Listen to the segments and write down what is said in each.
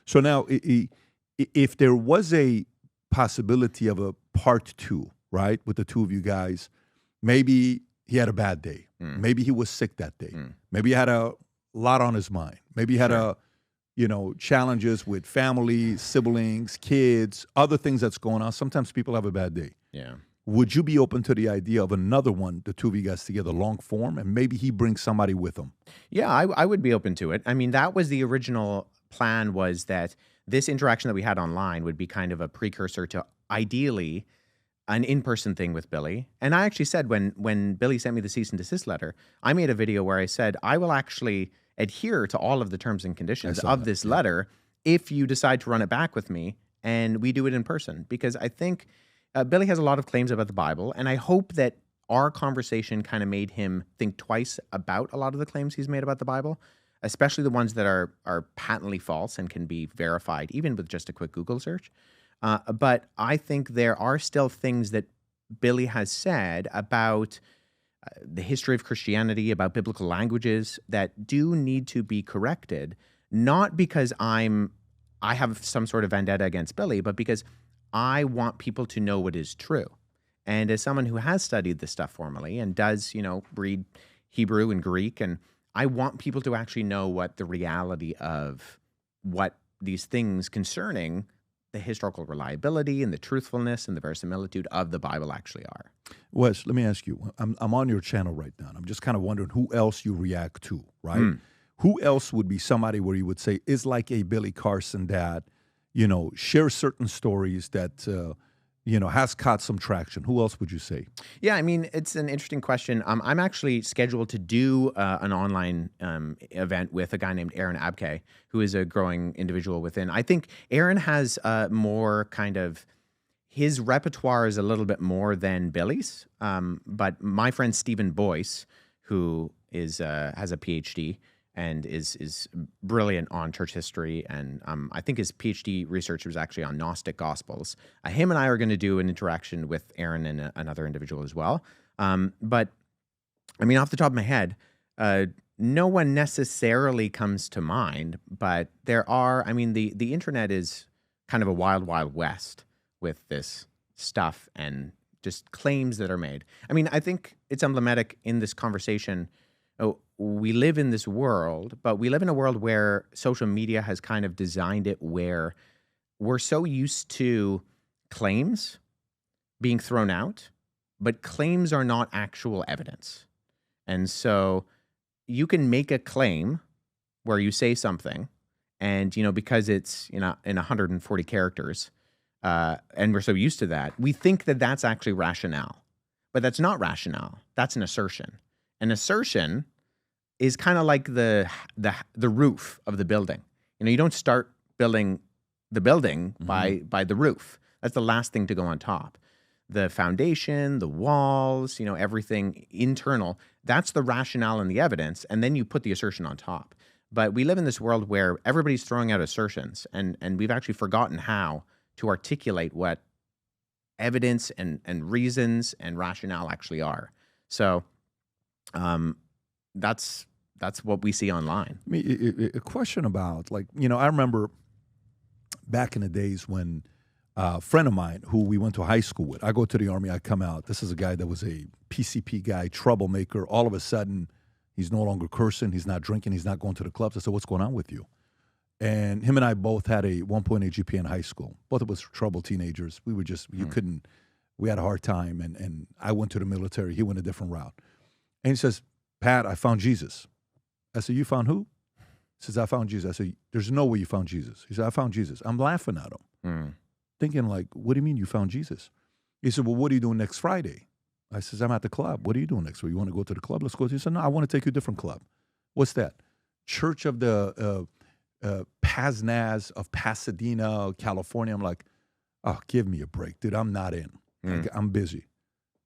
So now, if there was a possibility of a part two, right, with the two of you guys, maybe he had a bad day. Maybe he was sick that day. Maybe he had a lot on his mind. Maybe he had challenges with family, siblings, kids, other things that's going on. Sometimes people have a bad day. Yeah. Would you be open to the idea of another one, the two of you guys together, long form, and maybe he brings somebody with him? Yeah, I would be open to it. I mean, that was the original plan, was that this interaction that we had online would be kind of a precursor to, ideally, an in-person thing with Billy. And I actually said, when Billy sent me the cease and desist letter, I made a video where I said, I will actually adhere to all of the terms and conditions of this letter if you decide to run it back with me and we do it in person. Because I think Billy has a lot of claims about the Bible, and I hope that our conversation kind of made him think twice about a lot of the claims he's made about the Bible, especially the ones that are patently false and can be verified even with just a quick Google search. But I think there are still things that Billy has said about the history of Christianity, about biblical languages, that do need to be corrected, not because I have some sort of vendetta against Billy, but because I want people to know what is true. And as someone who has studied this stuff formally and does, read Hebrew and Greek, and I want people to actually know what the reality of what these things concerning the historical reliability and the truthfulness and the verisimilitude of the Bible actually are. Wes, let me ask you. I'm on your channel right now. I'm just kind of wondering who else you react to, right? Who else would be somebody where you would say is like a Billy Carson that, shares certain stories that, has caught some traction? Who else would you say? Yeah, I mean, it's an interesting question. I'm actually scheduled to do an online event with a guy named Aaron Abke, who is a growing individual within. I think Aaron has more kind of, his repertoire is a little bit more than Billy's. But my friend Stephen Boyce, who has a PhD and is brilliant on church history, and I think his PhD research was actually on Gnostic Gospels. Him and I are going to do an interaction with Aaron and another individual as well. But, I mean, off the top of my head, no one necessarily comes to mind, but there are, I mean, the internet is kind of a wild, wild west with this stuff and just claims that are made. I mean, I think it's emblematic in this conversation. We live in this world, but we live in a world where social media has kind of designed it where we're so used to claims being thrown out, but claims are not actual evidence. And so you can make a claim where you say something and, because it's, in 140 characters, and we're so used to that, we think that that's actually rationale, but that's not rationale. That's an assertion. An assertion is kind of like the roof of the building. You don't start building the building by the roof. That's the last thing to go on top. The foundation, the walls, everything internal, that's the rationale and the evidence, and then you put the assertion on top. But we live in this world where everybody's throwing out assertions, and we've actually forgotten how to articulate what evidence and reasons and rationale actually are. So that's what we see online. I mean, a question about, I remember back in the days when a friend of mine who we went to high school with, I go to the Army, I come out. This is a guy that was a PCP guy, troublemaker. All of a sudden, he's no longer cursing. He's not drinking. He's not going to the clubs. I said, what's going on with you? And him and I both had a 1.8 GPA in high school. Both of us troubled teenagers. We were just, we had a hard time. And I went to the military. He went a different route. And he says, Pat, I found Jesus. I said, you found who? He says, I found Jesus. I said, there's no way you found Jesus. He said, I found Jesus. I'm laughing at him, thinking what do you mean you found Jesus? He said, well, what are you doing next Friday? I says, I'm at the club. What are you doing next week? You want to go to the club? Let's go. He said, no, I want to take you to a different club. What's that? Church of the Paznaz of Pasadena, California. I'm like, oh, give me a break, dude. I'm not in. I'm busy.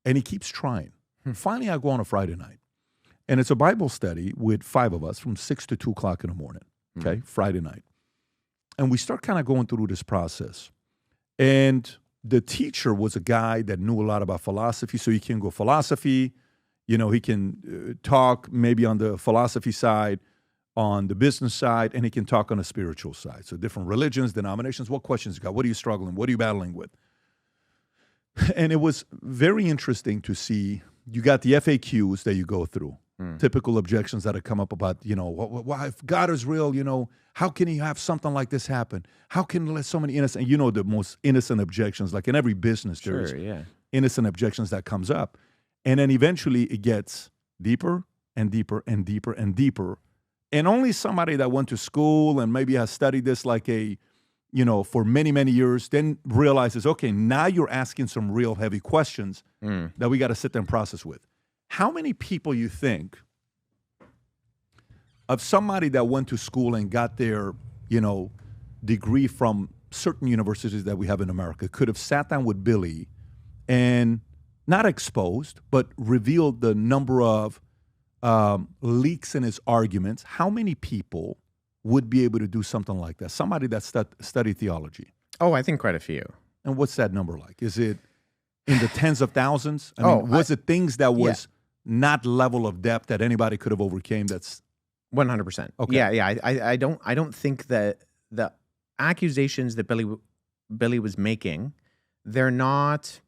And he keeps trying. Finally, I go on a Friday night. And it's a Bible study with 5 of us from 6 to 2 o'clock in the morning, okay, Friday night. And we start kind of going through this process. And the teacher was a guy that knew a lot about philosophy, so he can go philosophy. He can talk maybe on the philosophy side, on the business side, and he can talk on the spiritual side. So different religions, denominations, what questions you got? What are you struggling? What are you battling with? And it was very interesting to see. You got the FAQs that you go through, typical objections that have come up about, why if God is real, how can he have something like this happen? How can let so many innocent, the most innocent objections, like in every business, there's innocent objections that comes up. And then eventually it gets deeper and deeper and deeper and deeper. And only somebody that went to school and maybe has studied this like for many, many years, then realizes, okay, now you're asking some real heavy questions that we got to sit there and process with. How many people you think of somebody that went to school and got their, degree from certain universities that we have in America could have sat down with Billy and not exposed, but revealed the number of leaks in his arguments? How many people would be able to do something like that? Somebody that studied theology. Oh, I think quite a few. And what's that number like? Is it in the tens of thousands? Was it things that was not level of depth that anybody could have overcame? That's 100%. Okay. Yeah. I don't think that the accusations that Billy was making, they're not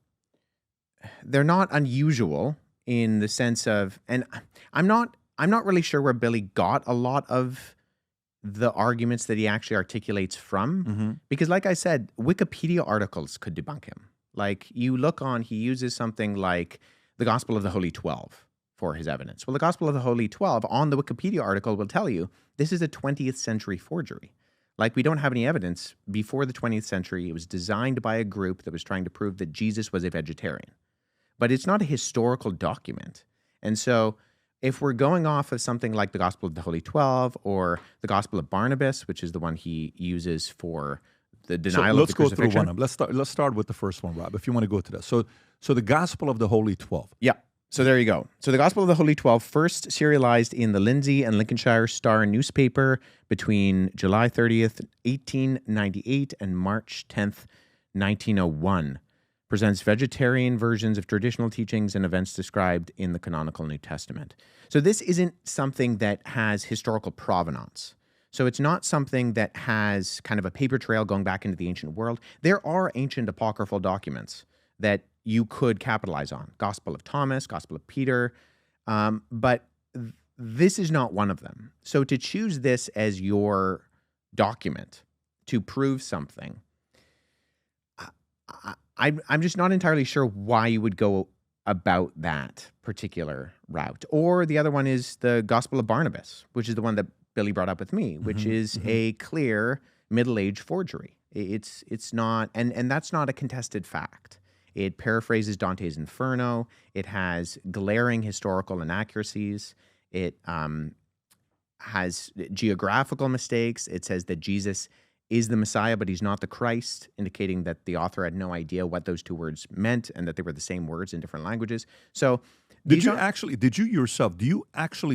unusual in the sense of, and I'm not really sure where Billy got a lot of the arguments that he actually articulates from, because like I said, Wikipedia articles could debunk him. Like you look on, he uses something like the Gospel of the Holy 12 for his evidence. Well, the Gospel of the Holy 12 on the Wikipedia article will tell you this is a 20th century forgery. Like we don't have any evidence before the 20th century. It was designed by a group that was trying to prove that Jesus was a vegetarian. But it's not a historical document. And so if we're going off of something like the Gospel of the Holy 12 or the Gospel of Barnabas, which is the one he uses for the denial of the crucifixion. Let's go through one of them. Let's start with the first one, Rob, if you want to go to that. So the Gospel of the Holy 12. Yeah. So there you go. So the Gospel of the Holy 12, first serialized in the Lindsay and Lincolnshire Star newspaper between July 30th, 1898 and March 10th, 1901. Presents vegetarian versions of traditional teachings and events described in the canonical New Testament. So this isn't something that has historical provenance. So it's not something that has kind of a paper trail going back into the ancient world. There are ancient apocryphal documents that you could capitalize on. Gospel of Thomas, Gospel of Peter, but this is not one of them. So to choose this as your document to prove something, I'm just not entirely sure why you would go about that particular route. Or the other one is the Gospel of Barnabas, which is the one that Billy brought up with me, which is a clear middle-age forgery. It's not, and that's not a contested fact. It paraphrases Dante's Inferno. It has glaring historical inaccuracies. It has geographical mistakes. It says that Jesus is the Messiah, but he's not the Christ, indicating that the author had no idea what those two words meant and that they were the same words in different languages. So do you actually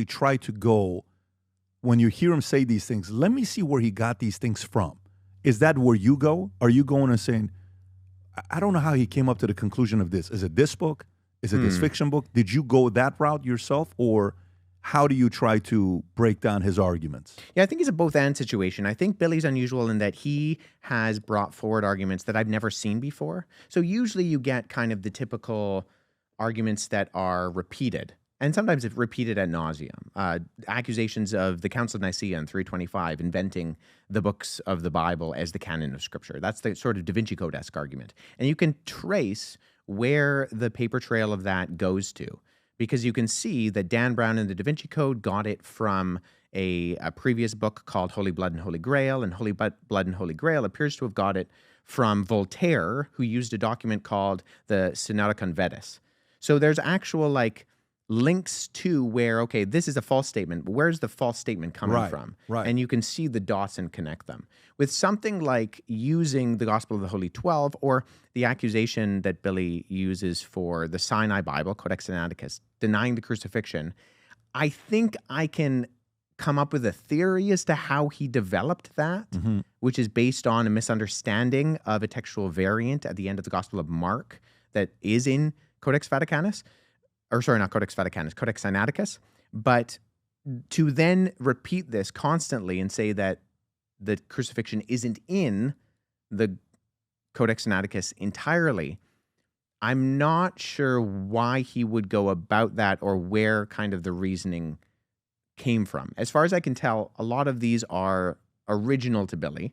try to go, when you hear him say these things, let me see where he got these things from? Is that where you go? Are you going and saying, I don't know how he came up to the conclusion of this. Is it this book? Is it this fiction book? Did you go that route yourself, or how do you try to break down his arguments? Yeah, I think it's a both-and situation. I think Billy's unusual in that he has brought forward arguments that I've never seen before. So usually you get kind of the typical arguments that are repeated, and sometimes it's repeated ad nauseum. Accusations of the Council of Nicaea in 325, inventing the books of the Bible as the canon of Scripture. That's the sort of Da Vinci Code-esque argument. And you can trace where the paper trail of that goes to, because you can see that Dan Brown in the Da Vinci Code got it from a previous book called Holy Blood and Holy Grail, and Holy Blood and Holy Grail appears to have got it from Voltaire, who used a document called the Synodicon Vetus. So there's actual links to where, okay, this is a false statement, but where's the false statement coming from? Right. And you can see the dots and connect them. With something like using the Gospel of the Holy 12 or the accusation that Billy uses for the Sinai Bible, Codex Sinaiticus, denying the crucifixion, I think I can come up with a theory as to how he developed that, which is based on a misunderstanding of a textual variant at the end of the Gospel of Mark that is in Codex Vaticanus. Or sorry, not Codex Vaticanus, Codex Sinaiticus. But to then repeat this constantly and say that the crucifixion isn't in the Codex Sinaiticus entirely, I'm not sure why he would go about that or where kind of the reasoning came from. As far as I can tell, a lot of these are original to Billy,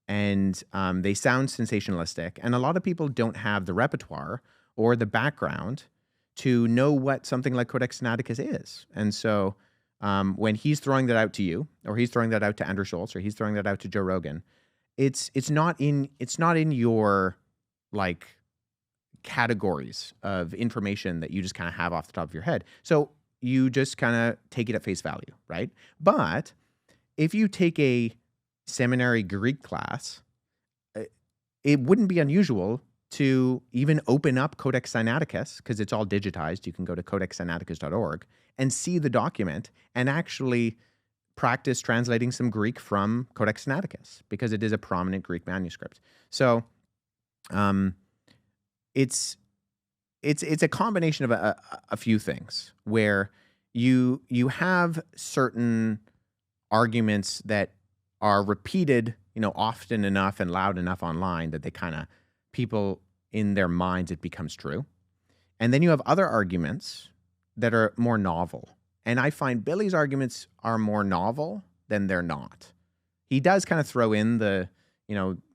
and they sound sensationalistic, and a lot of people don't have the repertoire or the background to know what something like Codex Sinaiticus is. And so when he's throwing that out to you, or he's throwing that out to Andrew Schultz, or he's throwing that out to Joe Rogan, it's not in your like categories of information that you just kind of have off the top of your head. So you just kind of take it at face value, right? But if you take a seminary Greek class, it wouldn't be unusual to even open up Codex Sinaiticus, because it's all digitized. You can go to codexsinaiticus.org and see the document and actually practice translating some Greek from Codex Sinaiticus, because it is a prominent Greek manuscript. So it's a combination of a few things where you have certain arguments that are repeated, often enough and loud enough online that they kind of, people in their minds, it becomes true. And then you have other arguments that are more novel. And I find Billy's arguments are more novel than they're not. He does kind of throw in the,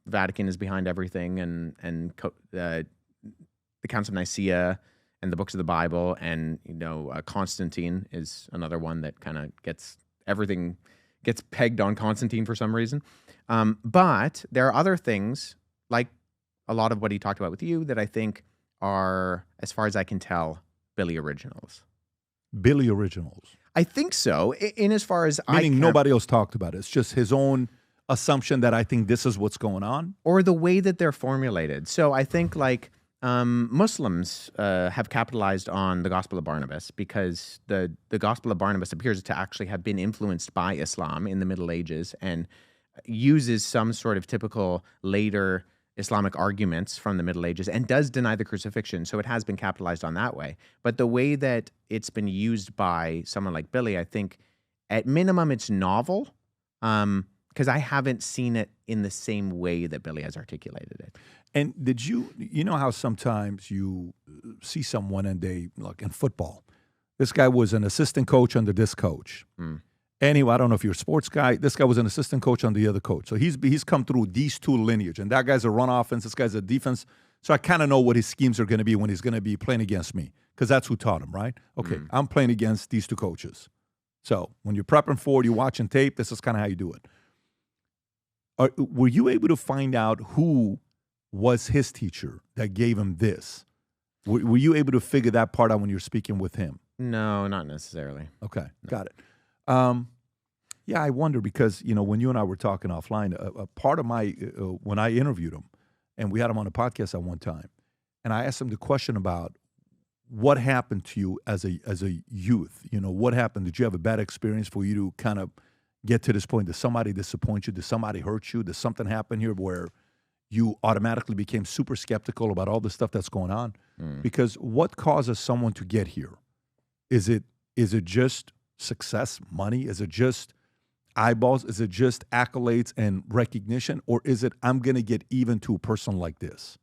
Vatican is behind everything, and the Council of Nicaea and the books of the Bible, and Constantine is another one that kind of gets pegged on Constantine for some reason. But there are other things, like a lot of what he talked about with you, that I think are, as far as I can tell, Billy originals. Billy originals. I think so. In as far as meaning nobody else talked about it. It's just his own assumption that I think this is what's going on, or the way that they're formulated. So I think like Muslims have capitalized on the Gospel of Barnabas, because the Gospel of Barnabas appears to actually have been influenced by Islam in the Middle Ages and uses some sort of typical later Islamic arguments from the Middle Ages and does deny the crucifixion. So it has been capitalized on that way. But the way that it's been used by someone like Billy, I think at minimum it's novel, because I haven't seen it in the same way that Billy has articulated it. And did you know how sometimes you see someone and they, like in football, this guy was an assistant coach under this coach. Anyway, I don't know if you're a sports guy. This guy was an assistant coach under the other coach. So he's come through these two lineage. And that guy's a run offense. This guy's a defense. So I kind of know what his schemes are going to be when he's going to be playing against me, because that's who taught him, right? Okay, I'm playing against these two coaches. So when you're prepping for it, you're watching tape, this is kind of how you do it. Were you able to find out who was his teacher that gave him this? Were you able to figure that part out when you're speaking with him? No, not necessarily. Okay, got it. Yeah, I wonder, because, when you and I were talking offline, a part of my, when I interviewed him, and we had him on a podcast at one time, and I asked him the question about what happened to you as a youth. What happened? Did you have a bad experience for you to kind of get to this point? Did somebody disappoint you? Did somebody hurt you? Did something happen here where you automatically became super skeptical about all the stuff that's going on? Because what causes someone to get here? Is it just success, money? Is it just eyeballs? Is it just accolades and recognition? Or is it, I'm going to get even to a person like this?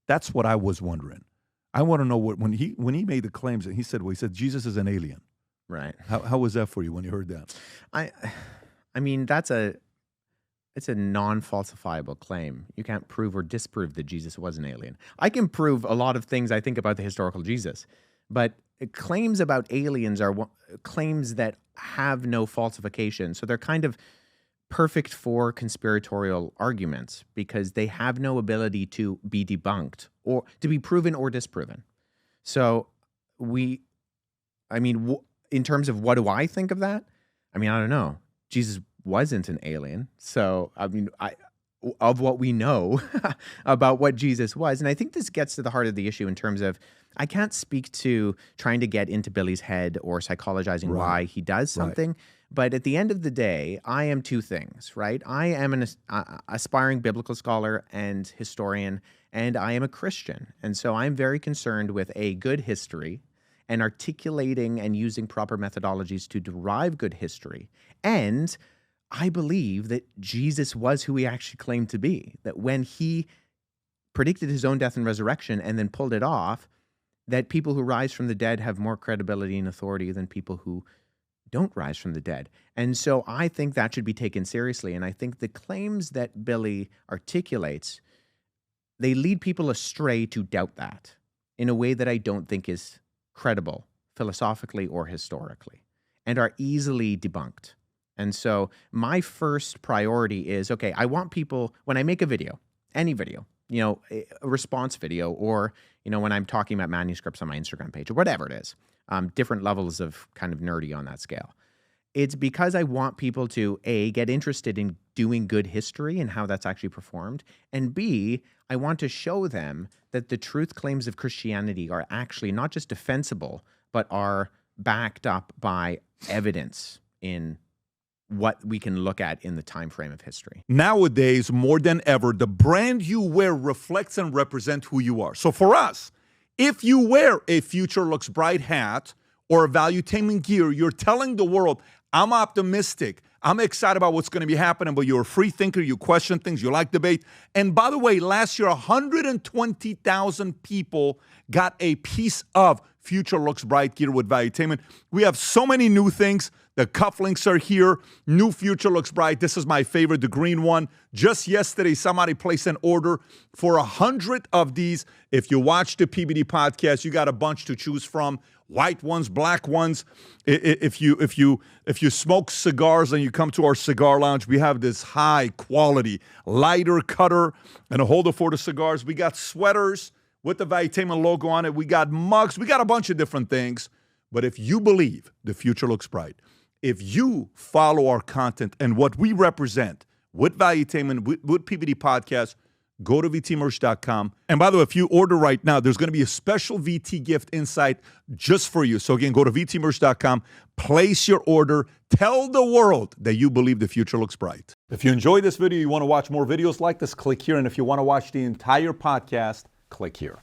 That's what I was wondering. I want to know when he made the claims, and he said Jesus is an alien. Right. How was that for you when you heard that? I mean, it's a non-falsifiable claim. You can't prove or disprove that Jesus was an alien. I can prove a lot of things I think about the historical Jesus, but claims about aliens are claims that have no falsification. So they're kind of perfect for conspiratorial arguments, because they have no ability to be debunked or to be proven or disproven. So in terms of what do I think of that? I don't know. Jesus wasn't an alien. So, of what we know about what Jesus was. And I think this gets to the heart of the issue in terms of, I can't speak to trying to get into Billy's head or psychologizing why he does something. But at the end of the day, I am two things, right? I am an aspiring biblical scholar and historian, and I am a Christian. And so I'm very concerned with a good history and articulating and using proper methodologies to derive good history. And I believe that Jesus was who he actually claimed to be, that when he predicted his own death and resurrection and then pulled it off, that people who rise from the dead have more credibility and authority than people who don't rise from the dead. And so I think that should be taken seriously. And I think the claims that Billy articulates, they lead people astray to doubt that in a way that I don't think is credible philosophically or historically, and are easily debunked. And so my first priority is, okay, I want people, when I make a video, any video, a response video, or, when I'm talking about manuscripts on my Instagram page or whatever it is, different levels of kind of nerdy on that scale. It's because I want people to, A, get interested in doing good history and how that's actually performed, and B, I want to show them that the truth claims of Christianity are actually not just defensible, but are backed up by evidence in what we can look at in the time frame of history. Nowadays, more than ever, the brand you wear reflects and represents who you are. So for us, if you wear a Future Looks Bright hat or a Valuetainment gear, you're telling the world, I'm optimistic, I'm excited about what's going to be happening, but you're a free thinker, you question things, you like debate. And by the way, last year, 120,000 people got a piece of Future Looks Bright gear with Valuetainment. We have so many new things. The cufflinks are here. New Future Looks Bright. This is my favorite, the green one. Just yesterday, somebody placed an order for 100 of these. If you watch the PBD podcast, you got a bunch to choose from. White ones, black ones. If you smoke cigars and you come to our cigar lounge, we have this high quality lighter cutter and a holder for the cigars. We got sweaters with the Valuetainment logo on it. We got mugs. We got a bunch of different things. But if you believe the future looks bright, if you follow our content and what we represent with Valuetainment, with PBD Podcast, go to vtmerch.com. And by the way, if you order right now, there's going to be a special VT gift inside just for you. So again, go to vtmerch.com, place your order, tell the world that you believe the future looks bright. If you enjoyed this video, you want to watch more videos like this, click here. And if you want to watch the entire podcast, click here.